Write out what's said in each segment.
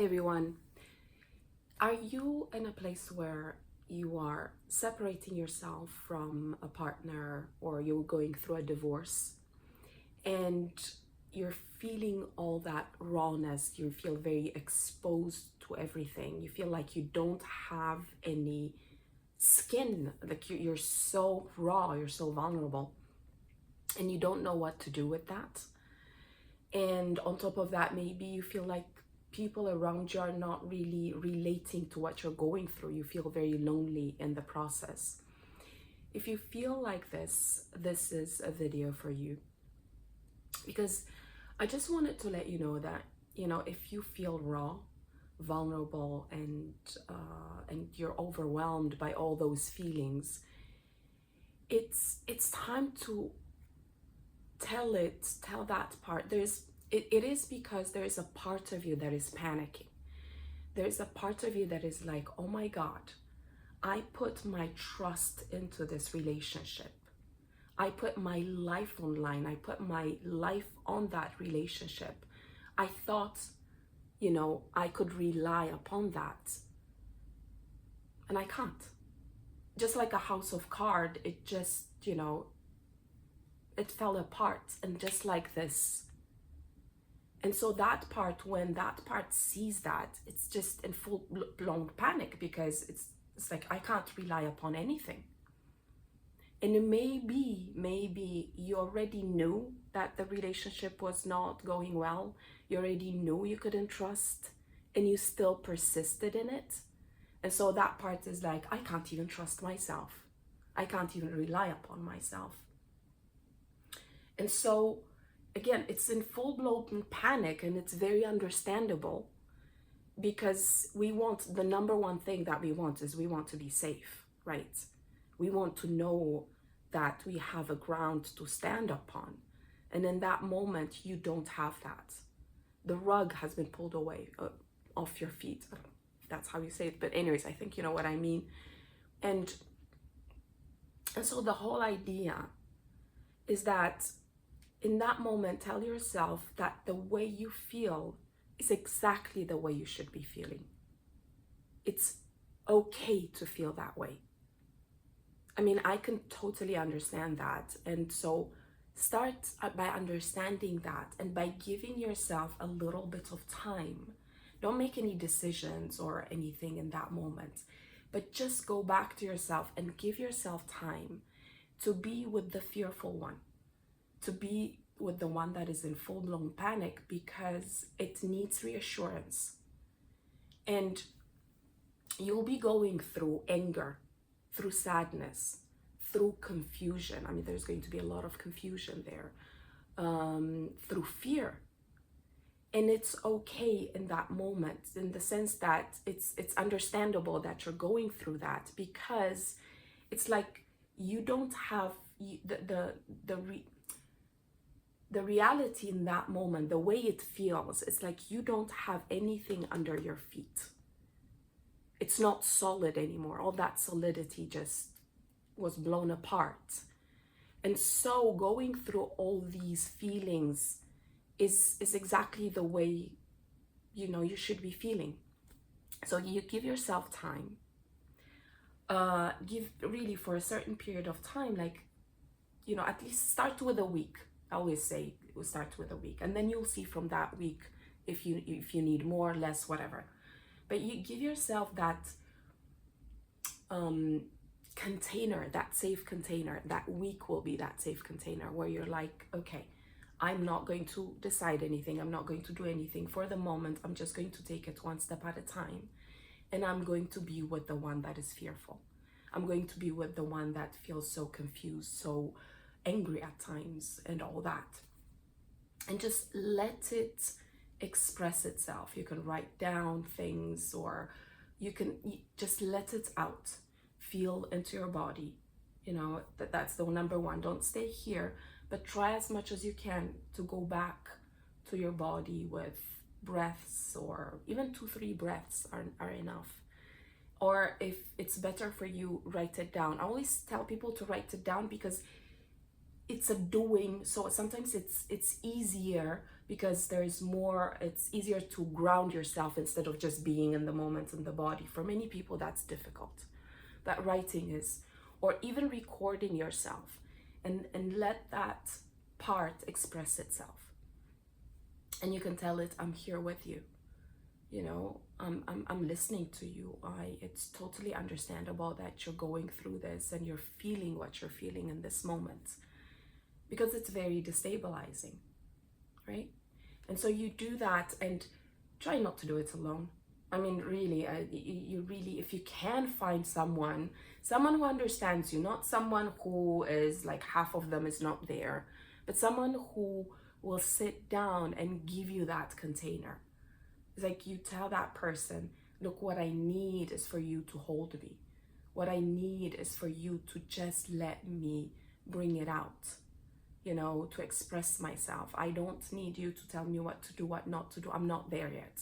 Hey everyone, are you in a place where you are separating yourself from a partner or you're going through a divorce and you're feeling all that rawness? You feel very exposed to everything. You feel like you don't have any skin, like you're so raw, you're so vulnerable, and you don't know what to do with that. And on top of that, maybe you feel like people around you are not really relating to what you're going through. You feel very lonely in the process. If you feel like this is a video for you, because I just wanted to let you know that, if you feel raw, vulnerable, and you're overwhelmed by all those feelings, it's time to tell that part. It is because there is a part of you that is panicking. There's a part of you that is like, oh my God, I put my trust into this relationship. I put my life online. I put my life on that relationship. I thought, I could rely upon that. And I can't. Just like a house of cards, it just, it fell apart. And just like this. And so that part, when that part sees that, it's just in full blown panic, because it's like, I can't rely upon anything. And maybe you already knew that the relationship was not going well. You already knew you couldn't trust, and you still persisted in it. And so that part is like, I can't even trust myself. I can't even rely upon myself. And so again, it's in full-blown panic, and it's very understandable, because the number one thing that we want is we want to be safe, right? We want to know that we have a ground to stand upon. And in that moment, you don't have that. The rug has been pulled away off your feet. I don't know if that's how you say it, but anyways, I think you know what I mean. And so the whole idea is that in that moment, tell yourself that the way you feel is exactly the way you should be feeling. It's okay to feel that way. I mean, I can totally understand that. And so start by understanding that, and by giving yourself a little bit of time. Don't make any decisions or anything in that moment, but just go back to yourself and give yourself time to be with the fearful one, to be with the one that is in full-blown panic, because it needs reassurance. And you'll be going through anger, through sadness, through confusion. I mean, there's going to be a lot of confusion there, through fear. And it's okay in that moment, in the sense that it's understandable that you're going through that, because it's like you don't have the reality in that moment, the way it feels, it's like you don't have anything under your feet. It's not solid anymore. All that solidity just was blown apart. And so going through all these feelings is exactly the way, you should be feeling. So you give yourself time. Give really for a certain period of time, like, at least start with a week. I always say we'll start with a week, and then you'll see from that week if you need more, less, whatever. But you give yourself that container, that safe container. That week will be that safe container where you're like, okay, I'm not going to decide anything. I'm not going to do anything for the moment. I'm just going to take it one step at a time. And I'm going to be with the one that is fearful. I'm going to be with the one that feels so confused, so angry at times, and all that. And just let it express itself. You can write down things, or you can just let it out. Feel into your body. That's the number one. Don't stay here, but try as much as you can to go back to your body with breaths, or even 2-3 breaths are enough. Or if it's better for you, write it down. I always tell people to write it down, because it's a doing. So sometimes it's easier because there's more, it's easier to ground yourself instead of just being in the moment in the body. For many people, that's difficult. That writing is, or even recording yourself and let that part express itself. And you can tell it, I'm here with you. You know, I'm listening to you. It's totally understandable that you're going through this and you're feeling what you're feeling in this moment, because it's very destabilizing, right? And so you do that, and try not to do it alone. I mean, really, you really, if you can find someone who understands you, not someone who is like half of them is not there, but someone who will sit down and give you that container. It's like you tell that person, look, what I need is for you to hold me. What I need is for you to just let me bring it out, you know, to express myself. I don't need you to tell me what to do, what not to do. I'm not there yet.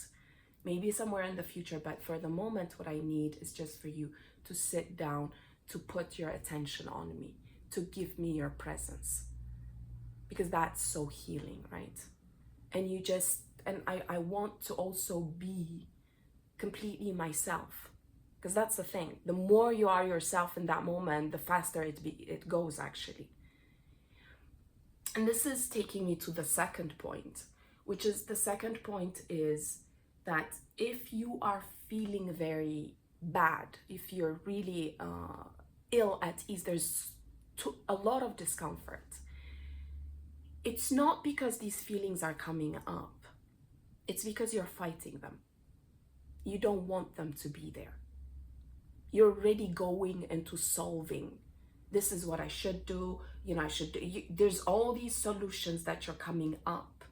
Maybe somewhere in the future, but for the moment, what I need is just for you to sit down, to put your attention on me, to give me your presence, because that's so healing, right? And you just, and I want to also be completely myself, because that's the thing. The more you are yourself in that moment, the faster it goes, actually. And this is taking me to the second point, which is, the second point is that if you are feeling very bad, if you're really ill at ease, there's a lot of discomfort. It's not because these feelings are coming up. It's because you're fighting them. You don't want them to be there. You're already going into solving. This is what I should do. You know, I should do. There's all these solutions that you're coming up.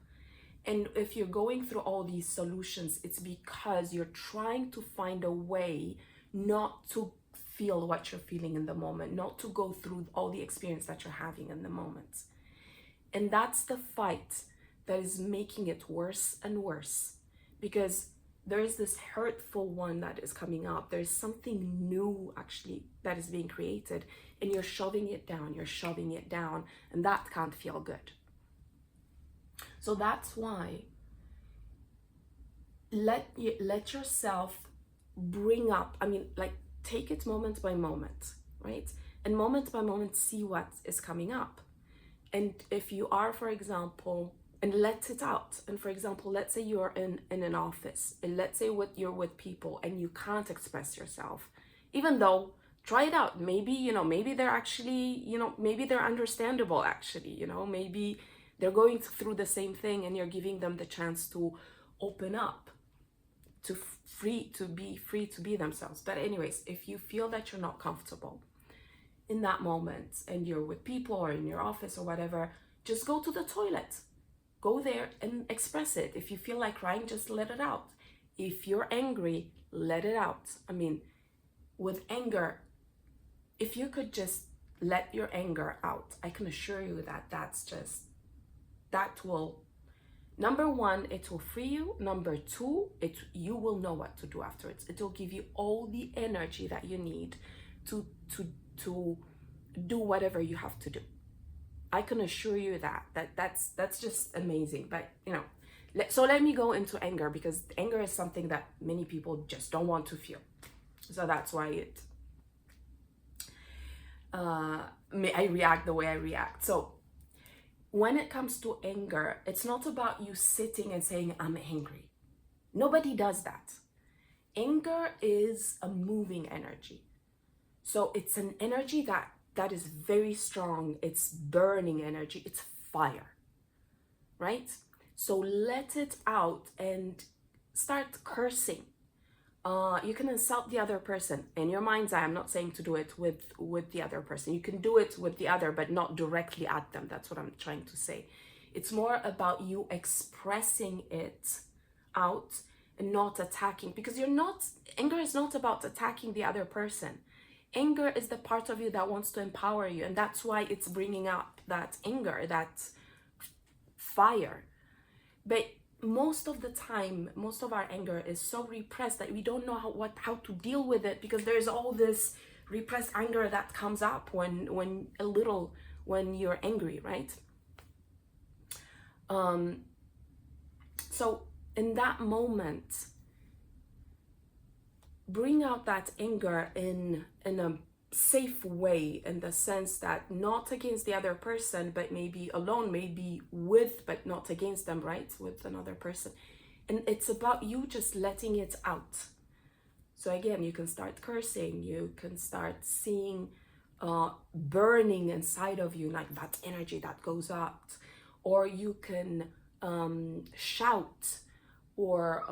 And if you're going through all these solutions, it's because you're trying to find a way not to feel what you're feeling in the moment, not to go through all the experience that you're having in the moment. And that's the fight that is making it worse and worse, because there is this hurtful one that is coming up. There's something new actually that is being created, and you're shoving it down, and that can't feel good. So that's why let yourself bring up, take it moment by moment, right? And moment by moment, see what is coming up. And if you are, for example, and let it out. And for example, let's say you're in an office, and let's say you're with people and you can't express yourself, even though, try it out. Maybe, maybe they're actually, maybe they're understandable actually, maybe they're going through the same thing, and you're giving them the chance to open up, to be free to be themselves. But anyways, if you feel that you're not comfortable in that moment and you're with people or in your office or whatever, just go to the toilet. Go there and express it. If you feel like crying, just let it out. If you're angry, let it out. With anger, if you could just let your anger out, I can assure you that will, number one, it will free you. Number two, you will know what to do afterwards. It will give you all the energy that you need to do whatever you have to do. I can assure you that's just amazing. But so let me go into anger, because anger is something that many people just don't want to feel. So that's why I react the way I react. So when it comes to anger, it's not about you sitting and saying, I'm angry. Nobody does that. Anger is a moving energy. So it's an energy that is very strong. It's burning energy. It's fire, right? So let it out and start cursing. You can insult the other person in your mind's eye. I'm not saying to do it with the other person. You can do it with the other, but not directly at them. That's what I'm trying to say. It's more about you expressing it out and not attacking, because anger is not about attacking the other person. Anger is the part of you that wants to empower you, and that's why it's bringing up that anger, that fire. But most of the time, most of our anger is so repressed that we don't know how to deal with it, because there's all this repressed anger that comes up when you're angry, right? So in that moment, bring out that anger in a safe way, in the sense that not against the other person, but maybe alone, maybe with, but not against them, right? With another person. And it's about you just letting it out. So again, you can start cursing, you can start seeing burning inside of you, like that energy that goes out. Or you can shout, or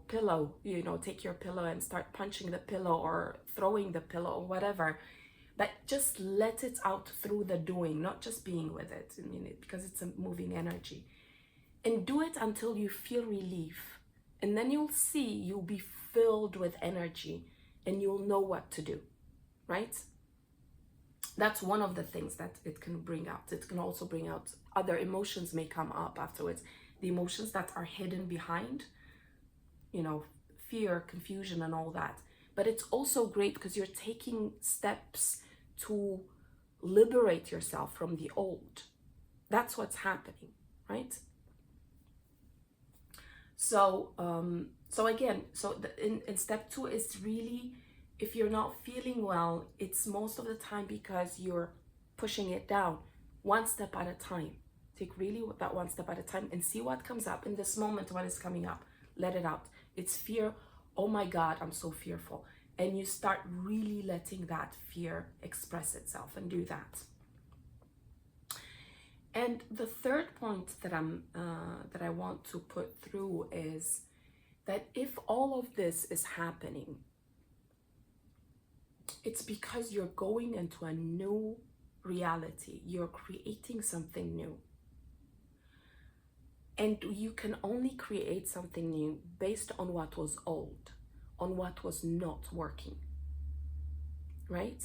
pillow, take your pillow and start punching the pillow or throwing the pillow or whatever. But just let it out through the doing, not just being with it, because it's a moving energy. And do it until you feel relief. And then you'll see, you'll be filled with energy and you'll know what to do, right? That's one of the things that it can bring out. It can also bring out other emotions may come up afterwards. The emotions that are hidden behind, fear, confusion, and all that. But it's also great because you're taking steps to liberate yourself from the old. That's what's happening, right? So, in step 2 is really, if you're not feeling well, it's most of the time because you're pushing it down, one step at a time. Take really that one step at a time and see what comes up in this moment. When it's coming up, let it out. It's fear. Oh my God, I'm so fearful. And you start really letting that fear express itself, and do that. And the third point that I want to put through is that if all of this is happening, it's because you're going into a new reality. You're creating something new. And you can only create something new based on what was old, on what was not working, right?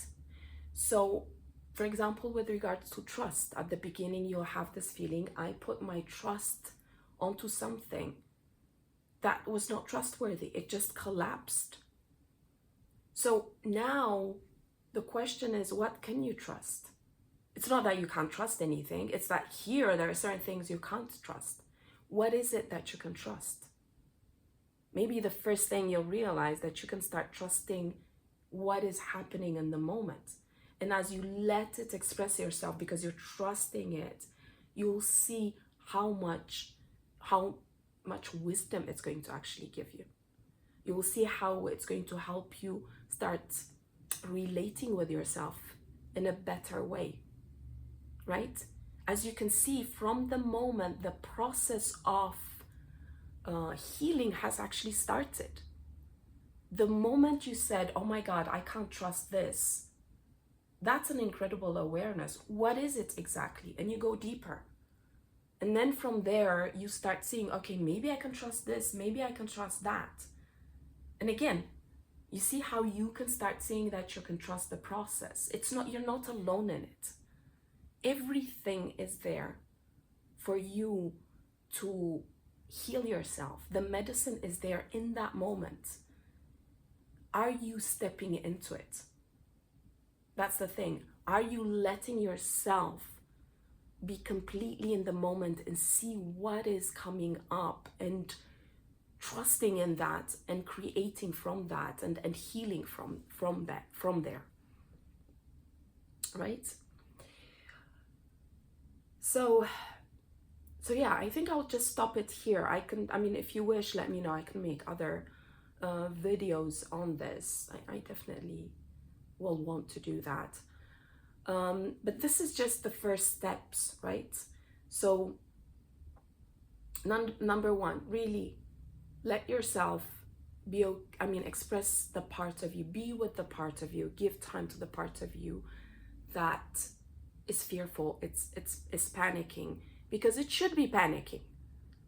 So, for example, with regards to trust, at the beginning, you'll have this feeling, I put my trust onto something that was not trustworthy. It just collapsed. So now the question is, what can you trust? It's not that you can't trust anything. It's that here, there are certain things you can't trust. What is it that you can trust? Maybe the first thing you'll realize that you can start trusting what is happening in the moment. And as you let it express yourself, because you're trusting it, you'll see how much wisdom it's going to actually give you. You will see how it's going to help you start relating with yourself in a better way, right? As you can see, from the moment the process of healing has actually started. The moment you said, oh my God, I can't trust this, that's an incredible awareness. What is it exactly? And you go deeper. And then from there, you start seeing, okay, maybe I can trust this, maybe I can trust that. And again, you see how you can start seeing that you can trust the process. You're not alone in it. Everything is there for you to heal yourself. The medicine is there in that moment. Are you stepping into it? That's the thing. Are you letting yourself be completely in the moment and see what is coming up, and trusting in that, and creating from that, and healing from there, right? So yeah, I think I'll just stop it here. If you wish, let me know. I can make other videos on this. I definitely will want to do that. But this is just the first steps, right? So number one, really let yourself express the part of you, be with the part of you, give time to the part of you that is fearful, it's panicking, because it should be panicking.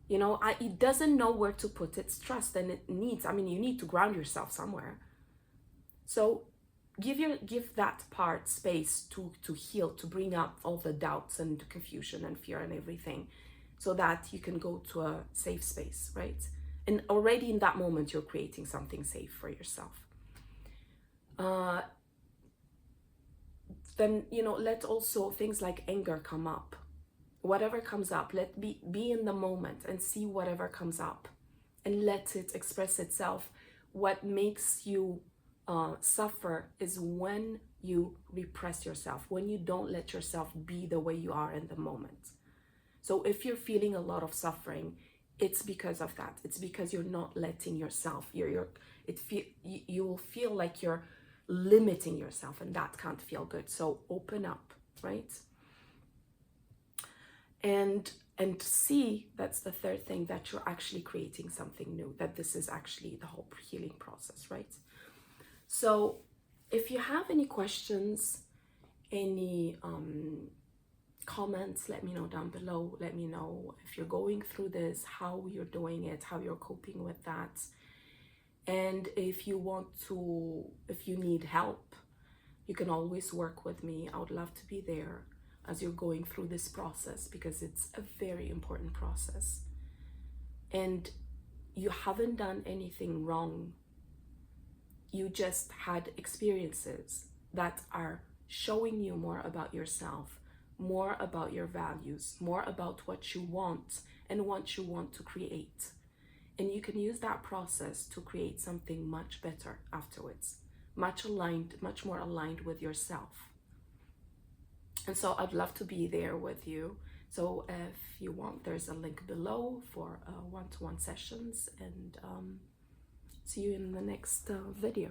It doesn't know where to put its trust, and it needs, you need to ground yourself somewhere. So give that part space to heal, to bring up all the doubts and confusion and fear and everything, so that you can go to a safe space, right? And already in that moment, you're creating something safe for yourself. Then, let also things like anger come up. whatever comes up, be in the moment and see whatever comes up and let it express itself. What makes you suffer is when you repress yourself, when you don't let yourself be the way you are in the moment. So if you're feeling a lot of suffering, it's because of that. It's because you're not letting yourself, you will feel like you're limiting yourself, and that can't feel good. So open up, right? And see, that's the third thing, that you're actually creating something new, that this is actually the whole healing process, right? So if you have any questions, any comments, let me know down below. Let me know if you're going through this, how you're doing it, how you're coping with that. And if you need help, you can always work with me. I would love to be there as you're going through this process, because it's a very important process. And you haven't done anything wrong. You just had experiences that are showing you more about yourself, more about your values, more about what you want and what you want to create. And you can use that process to create something much better afterwards, much more aligned with yourself. And so I'd love to be there with you. So if you want, there's a link below for one-to-one sessions, and see you in the next video.